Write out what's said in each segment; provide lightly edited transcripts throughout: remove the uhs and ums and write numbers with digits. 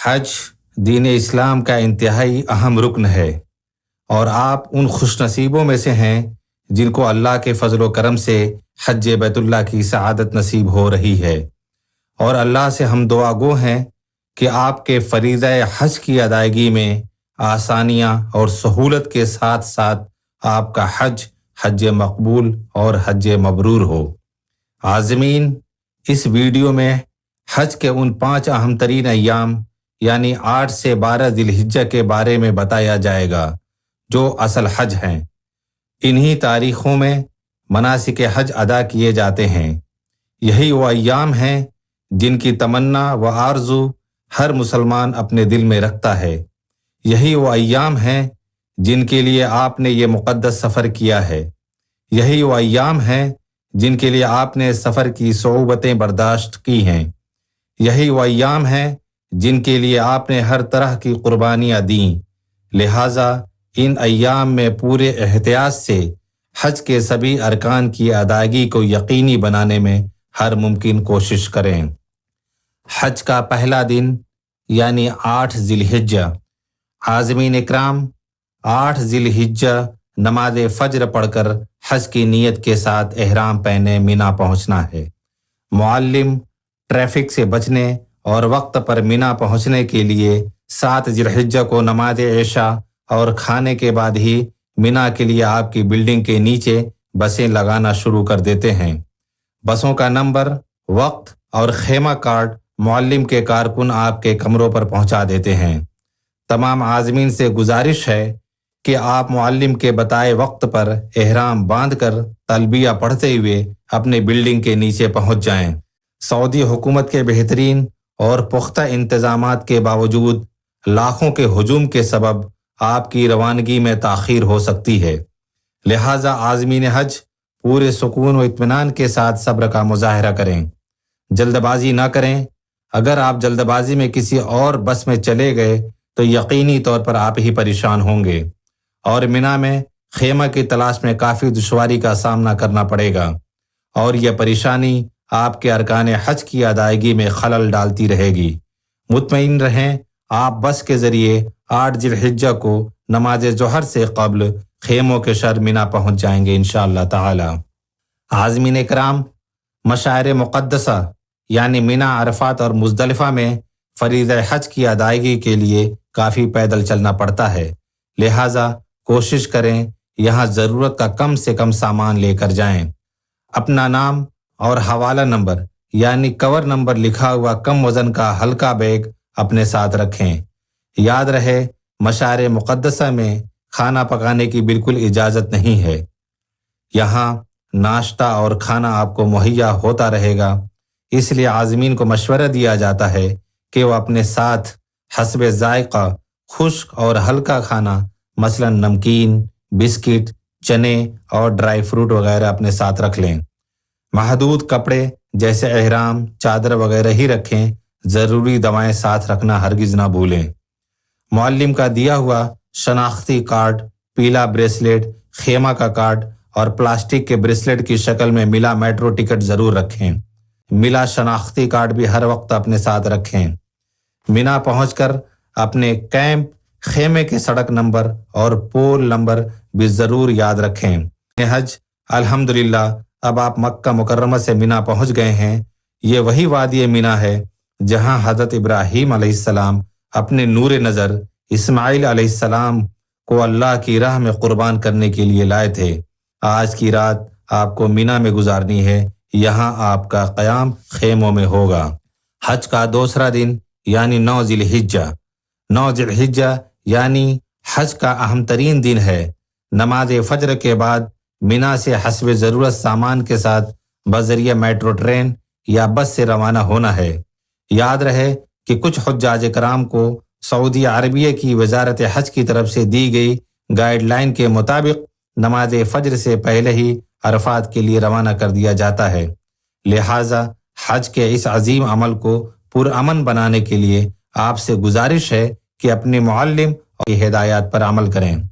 हज दीन इस्लाम का इंतहाई अहम रुकन है और आप उन खुशनसीबों में से हैं जिनको अल्लाह के फजल व करम से हज बैतुल्लाह की सआदत नसीब हो रही है। और अल्लाह से हम दुआ गो हैं कि आपके फरीज़ा हज की अदायगी में आसानियाँ और सहूलत के साथ साथ आपका हज मकबूल और हज मबरूर हो। आज़मीन, इस वीडियो में हज के उन 5 अहम तरीन अय्याम यानी 8 से 12 ज़िलहिज्जा के बारे में बताया जाएगा जो असल हज हैं। इन्हीं तारीख़ों में मनासिक हज अदा किए जाते हैं। यही वो अय्याम हैं जिनकी तमन्ना व आरज़ू हर मुसलमान अपने दिल में रखता है। यही वो अय्याम हैं जिनके लिए आपने ये मुक़द्दस सफ़र किया है। यही वो अय्याम हैं जिनके लिए आपने सफ़र की सोबतें बर्दाश्त की हैं। यही वो अय्याम हैं जिनके लिए आपने हर तरह की कुर्बानियाँ दी। लिहाजा इन अय्याम में पूरे एहतियात से हज के सभी अरकान की अदायगी को यकीनी बनाने में हर मुमकिन कोशिश करें। हज का पहला दिन यानी 8 ज़िलहिज्जा। आज़मीन इकराम, 8 ज़िलहिज्जा नमाज फ़ज्र पढ़कर हज की नीयत के साथ एहराम पहने मिना पहुँचना है। मुअल्लिम ट्रैफिक से बचने और वक्त पर मिना पहुँचने के लिए 7 ज़िलहिज्जा को नमाज इशा और खाने के बाद ही मिना के लिए आपकी बिल्डिंग के नीचे बसें लगाना शुरू कर देते हैं। बसों का नंबर, वक्त और खेमा कार्ड मुअल्लिम के कारकुन आपके कमरों पर पहुंचा देते हैं। तमाम आज़मीन से गुजारिश है कि आप मुअल्लिम के बताए वक्त पर एहराम बांधकर तलबिया पढ़ते हुए अपने बिल्डिंग के नीचे पहुंच जाएं। सऊदी हुकूमत के बेहतरीन और पुख्ता इंतजामात के बावजूद लाखों के हुजूम के सबब आपकी रवानगी में ताख़ीर हो सकती है। लिहाजा आज़मीन हज पूरे सुकून व इत्मीनान के साथ सब्र का मुजाहरा करें। जल्दबाजी ना करें। अगर आप जल्दबाजी में किसी और बस में चले गए तो यकीनी तौर पर आप ही परेशान होंगे और मिना में खेमा की तलाश में काफ़ी दुश्वारी का सामना करना पड़ेगा और यह परेशानी आपके अरकान हज की अदायगी में खलल डालती रहेगी। मुतमईन रहें, आप बस के ज़रिए 8 ज़िलहिज्जा को नमाज ज़ोहर से क़ब्ल खेमों के शर मिना पहुँच जाएंगे इंशाअल्लाह ताला। आज़मीन इकराम, मशायर मुक़द्दसा यानी मिना, अरफात और मुज़दलिफ़ा में फ़रीज़ा हज की अदायगी के लिए काफ़ी पैदल चलना पड़ता है। लिहाजा कोशिश करें यहाँ ज़रूरत का कम से कम सामान लेकर जाएं। अपना नाम और हवाला नंबर यानी कवर नंबर लिखा हुआ कम वज़न का हल्का बैग अपने साथ रखें। याद रहे, मशायर मुक़द्दसा में खाना पकाने की बिल्कुल इजाज़त नहीं है। यहाँ नाश्ता और खाना आपको मुहैया होता रहेगा, इसलिए आज़मीन को मशवरा दिया जाता है कि वह अपने साथ हस्बे ज़ायक़ा खुश्क और हल्का खाना मसलन नमकीन, बिस्किट, चने और ड्राई फ्रूट वगैरह अपने साथ रख लें। महदूद कपड़े जैसे एहराम, चादर वगैरह ही रखें। ज़रूरी दवाएं साथ रखना हरगिज़ ना भूलें। मुअल्लिम का दिया हुआ शनाख्ती कार्ड, पीला ब्रेसलेट, खेमा का कार्ड और प्लास्टिक के ब्रेसलेट की शक्ल में मिला मेट्रो टिकट ज़रूर रखें। मिला शनाख्ती कार्ड भी हर वक्त अपने साथ रखें। मिना पहुंचकर अपने कैंप, खेमे के सड़क नंबर और पोल नंबर भी ज़रूर याद रखें। हज अल्हम्दुलिल्लाह, अब आप मक्का मुकर्रमा से मिना पहुंच गए हैं। ये वही वादी मिना है जहां हज़रत इब्राहीम अलैहिस्सलाम अपने नूर नज़र इस्माइल अलैहिस्सलाम को अल्लाह की राह में कुर्बान करने के लिए लाए थे। आज की रात आपको मिना में गुजारनी है। यहाँ आपका क़याम खेमों में होगा। हज का दूसरा दिन यानी 9 ज़िलहिज्जा। 9 ज़िलहिज्जा यानी हज का अहम तरीन दिन है। नमाज फ़ज्र के बाद मिना से हस्ब ज़रूरत सामान के साथ बज़रिया मेट्रो ट्रेन या बस से रवाना होना है। याद रहे कि कुछ हुज्जाज कराम को सऊदी अरबिया की वजारत हज की तरफ से दी गई गाइडलाइन के मुताबिक नमाज फ़ज्र से पहले ही अरफात के लिए रवाना कर दिया जाता है। लिहाजा हज के इस अजीम अमल को पुरअमन बनाने के लिए आपसे गुजारिश है कि अपने मुअल्लिम और हिदायत पर अमल करें।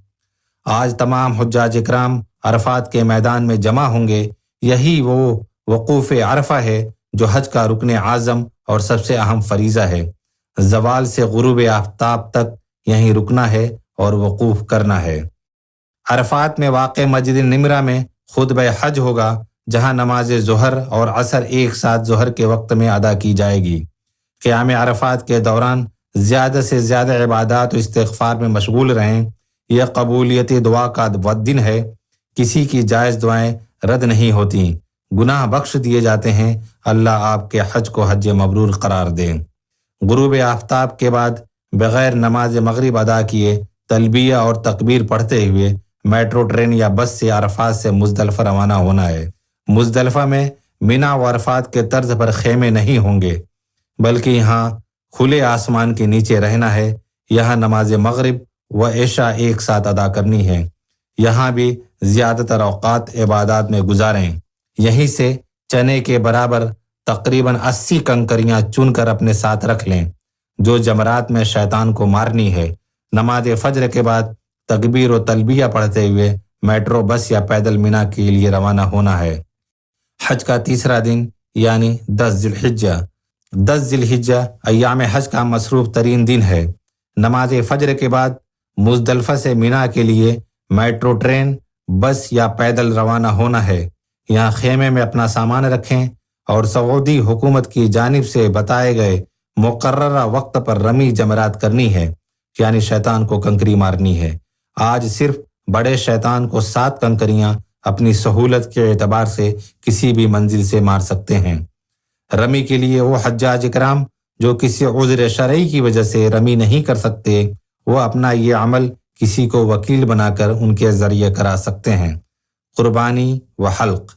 आज तमाम हुज्जाज इकराम अरफात के मैदान में जमा होंगे। यही वो वक़ूफ़ अरफा है जो हज का रुकन आज़म और सबसे अहम फरीज़ा है। زوال سے غروب آفتاب تک یہیں رکنا ہے اور وقوف کرنا ہے۔ عرفات میں واقع مسجد نمرہ میں خطبہ حج ہوگا، جہاں نماز ظہر اور عصر ایک ساتھ ظہر کے وقت میں ادا کی جائے گی۔ قیام عرفات کے دوران زیادہ سے زیادہ عبادات و استغفار میں مشغول رہیں۔ یہ قبولیت دعا کا دن ہے۔ کسی کی جائز دعائیں رد نہیں ہوتیں، گناہ بخش دیے جاتے ہیں۔ اللہ آپ کے حج کو حج مبرور قرار دے۔ غروب آفتاب کے بعد بغیر نماز مغرب ادا کیے تلبیہ اور تکبیر پڑھتے ہوئے میٹرو ٹرین یا بس سے عرفات سے مزدلفہ روانہ ہونا ہے۔ مزدلفہ میں مینا و عرفات کے طرز پر خیمے نہیں ہوں گے، بلکہ یہاں کھلے آسمان کے نیچے رہنا ہے۔ یہاں نماز مغرب و عشاء ایک ساتھ ادا کرنی ہے۔ یہاں بھی زیادہ تر اوقات عبادات میں گزاریں۔ یہیں سے چنے کے برابر تقریباً 80 کنکریاں چن کر اپنے ساتھ رکھ لیں، جو جمرات میں شیطان کو مارنی ہے۔ نماز فجر کے بعد تکبیر و تلبیہ پڑھتے ہوئے میٹرو بس یا پیدل مینا کے لیے روانہ ہونا ہے۔ حج کا تیسرا دن یعنی 10 ذی الحجہ۔ 10 ذی الحجہ ایام حج کا مصروف ترین دن ہے۔ نماز فجر کے بعد مزدلفہ سے مینا کے لیے میٹرو ٹرین، بس یا پیدل روانہ ہونا ہے۔ یہاں خیمے میں اپنا سامان رکھیں اور سعودی حکومت کی جانب سے بتائے گئے مقررہ وقت پر رمی جمرات کرنی ہے، یعنی شیطان کو کنکری مارنی ہے۔ آج صرف بڑے شیطان کو 7 کنکریاں اپنی سہولت کے اعتبار سے کسی بھی منزل سے مار سکتے ہیں۔ رمی کے لیے وہ حجاج اکرام جو کسی عذر شرعی کی وجہ سے رمی نہیں کر سکتے، وہ اپنا یہ عمل کسی کو وکیل بنا کر ان کے ذریعے کرا سکتے ہیں۔ قربانی و حلق۔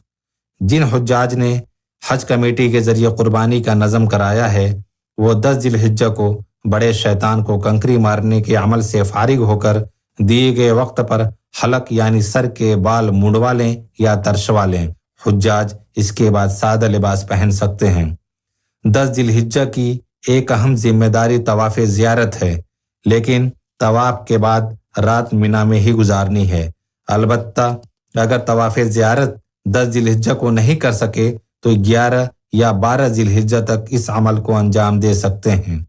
جن حجاج نے حج کمیٹی کے ذریعے قربانی کا نظم کرایا ہے، وہ 10 ذی الحجہ کو بڑے شیطان کو کنکری مارنے کے عمل سے فارغ ہو کر دیے گئے وقت پر حلق یعنی سر کے بال منڈوا لیں یا ترشوا لیں۔ حجاج اس کے بعد سادہ لباس پہن سکتے ہیں۔ 10 ذی الحجہ کی ایک اہم ذمہ داری طواف زیارت ہے، لیکن طواف کے بعد رات مینا میں ہی گزارنی ہے۔ البتہ اگر طواف زیارت 10 ذی الحجہ کو نہیں کر سکے تو 11 یا 12 ذی الحجہ تک اس عمل کو انجام دے سکتے ہیں،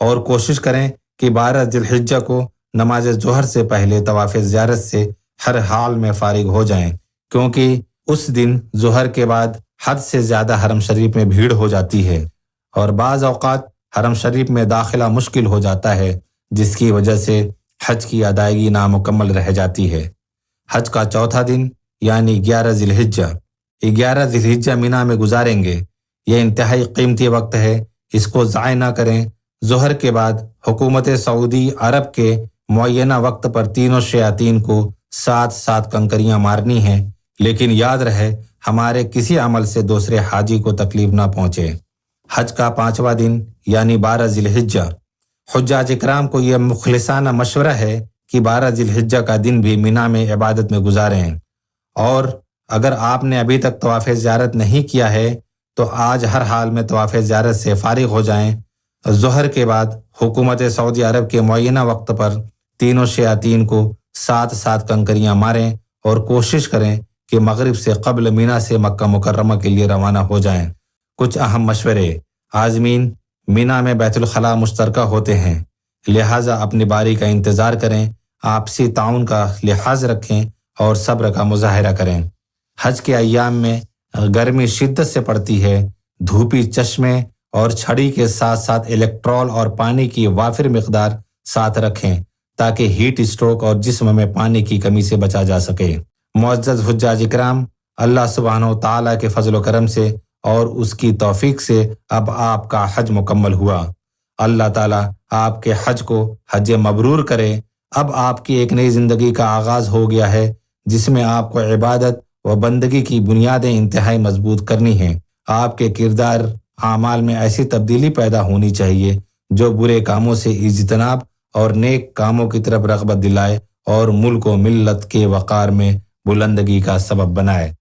اور کوشش کریں کہ 12 ذی الحجہ کو نماز ظہر سے پہلے طواف زیارت سے ہر حال میں فارغ ہو جائیں، کیونکہ اس دن ظہر کے بعد حد سے زیادہ حرم شریف میں بھیڑ ہو جاتی ہے، اور بعض اوقات حرم شریف میں داخلہ مشکل ہو جاتا ہے، جس کی وجہ سے حج کی ادائیگی نامکمل رہ جاتی ہے۔ حج کا چوتھا دن یعنی 11 ذی الحجہ۔ 11 ذی الحجہ مینا میں گزاریں گے۔ یہ انتہائی قیمتی وقت ہے، اس کو ضائع نہ کریں۔ ظہر کے بعد حکومت سعودی عرب کے معینہ وقت پر تینوں شیاطین کو 7 کنکریاں مارنی ہیں، لیکن یاد رہے ہمارے کسی عمل سے دوسرے حاجی کو تکلیف نہ پہنچے۔ حج کا 5واں دن یعنی 12 ذی الحجہ۔ حجاج اکرام کو یہ مخلصانہ مشورہ ہے کہ 12 ذی الحجہ کا دن بھی مینا میں عبادت میں گزاریں، اور اگر آپ نے ابھی تک طواف زیارت نہیں کیا ہے تو آج ہر حال میں طواف زیارت سے فارغ ہو جائیں۔ ظہر کے بعد حکومت سعودی عرب کے معینہ وقت پر تینوں شیاطین کو 7 کنکریاں ماریں، اور کوشش کریں کہ مغرب سے قبل مینا سے مکہ مکرمہ کے لیے روانہ ہو جائیں۔ کچھ اہم مشورے۔ عازمین مینا میں بیت الخلاء مشترکہ ہوتے ہیں، لہٰذا اپنی باری کا انتظار کریں، آپسی تعاون کا لحاظ رکھیں اور صبر کا مظاہرہ کریں۔ حج کے ایام میں گرمی شدت سے پڑتی ہے۔ دھوپی چشمے اور چھڑی کے ساتھ ساتھ الیکٹرول اور پانی کی وافر مقدار ساتھ رکھیں تاکہ ہیٹ اسٹروک اور جسم میں پانی کی کمی سے بچا جا سکے۔ معزز حجاج اکرام، اللہ سبحانہ و تعالیٰ کے فضل و کرم سے اور اس کی توفیق سے اب آپ کا حج مکمل ہوا۔ اللہ تعالیٰ آپ کے حج کو حج مبرور کرے۔ اب آپ کی ایک نئی زندگی کا آغاز ہو گیا ہے، جس میں آپ کو عبادت و بندگی کی بنیادیں انتہائی مضبوط کرنی ہیں۔ آپ کے کردار اعمال میں ایسی تبدیلی پیدا ہونی چاہیے جو برے کاموں سے اجتناب اور نیک کاموں کی طرف رغبت دلائے اور ملک و ملت کے وقار میں بلندگی کا سبب بنائے۔